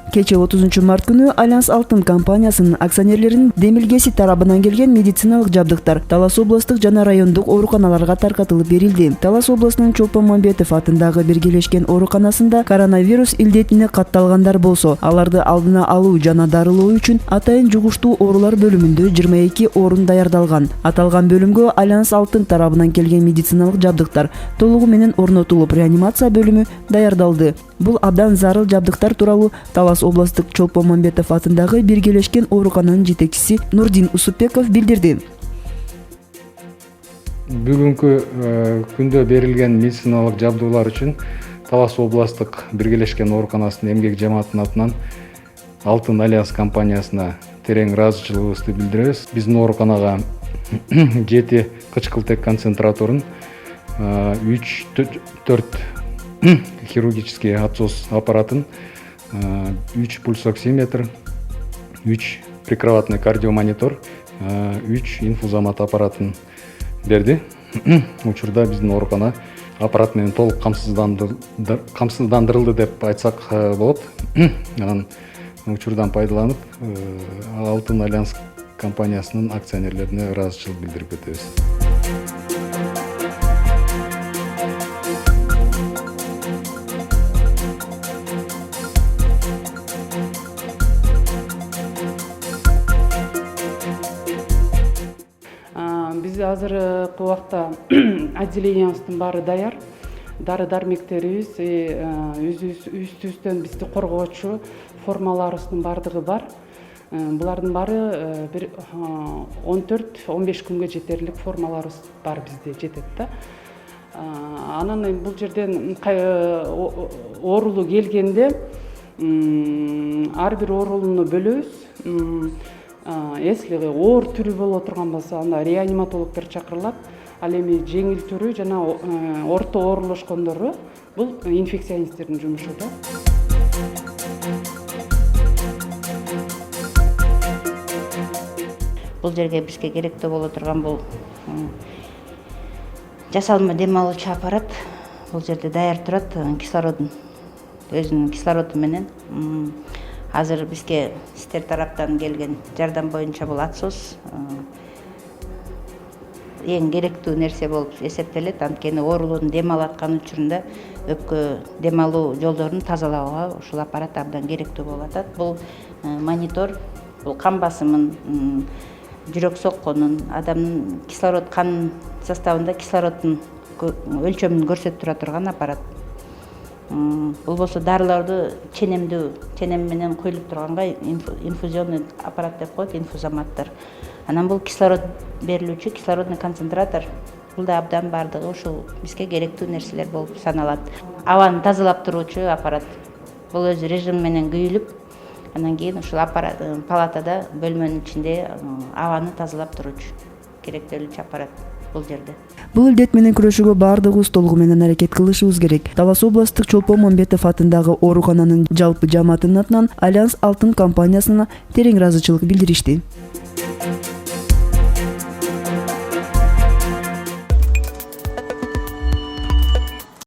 Кече 30 март күнү Альянс Алтын компаниясынын акционерлеринин демилгеси тарабынан келген медициналык жабдыктар Талас областык жана райондук ооруканаларга таркатылып берилди. Талас областынын Чолпон-Мамбетов атындагы Биргелешкен ооруканасында коронавирус илдетине катталгандар болсо, аларды алдына алуу жана дарылоо үчүн атайын жугуштуу оорулар бөлүмүндө 22 орун даярдалган. Аталган бөлүмгө Альянс Алтын тарабынан келген медициналык жабдыктар толугу менен орнотулуп, реанимация бөлүмү даярдалды. Бул абдан зарыл жабдыктар тууралуу Талас областык Чолпон-Мамбетов атындагы Биргелешкен оорукананын жетекчиси Нурдин Усупбеков билдирди. Бүгүнкү күндө берилген медициналык жабдуулар үчүн Талас областык Биргелешкен ооруканасынын эмгек жамаатынын атынан Алтын Альянс компаниясына терең ыраазычылыгыбызды билдиребиз. Биздин ооруканага 7 кычкылтек концентраторун, 3-4 хирургический отсос аппаратын, 3 пульсоксиметр, 3 прикроватный кардиомонитор, 3 инфузомат аппаратын берди. Учурда биздин оорукана аппарат менен толук камсыздандырылды деп айтсак болот. Анан учурдан пайдаланып, Алтын Альянс компаниясынын акционерлерине ыраазычылык билдирип кетебиз. Биз азыркы убакта отделениябыздын баары даяр. Дары-дармектерибиз, үстүбүздөн бизди коргоочу формаларыбыздын бардыгы бар. Булардын баары 14-15 күнгө жетерлик формаларыбыз бар бизде жетет да. Анан бул жерден оорулуу келгенде ар бир оорулууну бөлөбүз. Если оор түрү боло турган болсо, анда реаниматологдор чакырылат. Ал эми жеңил түрү жана орто оорулошкондору бул инфекционисттердин жумушу да. Бул жерге бизге керектүү боло турган бул жасалма дем алуучу аппарат. Бул жерде даяр турат, кислородун өзүнүн кислороду менен. Азыр бизге сиздер тараптан келген жардам боюнча бул отсос эң керектүү нерсе болуп эсептелет. Анткени оорулуунун дем алып аткан учурунда өпкө дем алуу жолдорун тазалоого ушул аппарат абдан керектүү болуп атат. Бул монитор, бул кан басымын, жүрөк сокконун, адамдын кислород кан составында кислороддун өлчөмүн көрсөтүп тура турган аппарат. Бул болсо дарыларды ченем менен куюлуп турганга инфузионный аппарат деп коет, инфузоматтар. Анан бул кислород берилүүчү кислородный концентратор. Бул да абдан бардыгы ушул бизге керектүү нерселер болуп саналат. Абаны тазалап туруучу аппарат. Бул өзү режим менен күйүлүп, анан кийин ушул аппарат палатада бөлмөнүн ичинде абаны тазалап туруучу керектелүүчү аппарат бул жерде. Бул илдет менен күрөшүүгө баардыгыбыз толугу менен аракет кылышыбыз керек. Талас областык Чолпон-Мамбетов атындагы оорукананын жалпы жамаатынын атынан Альянс Алтын компаниясына терең ыраазычылык билдиришти.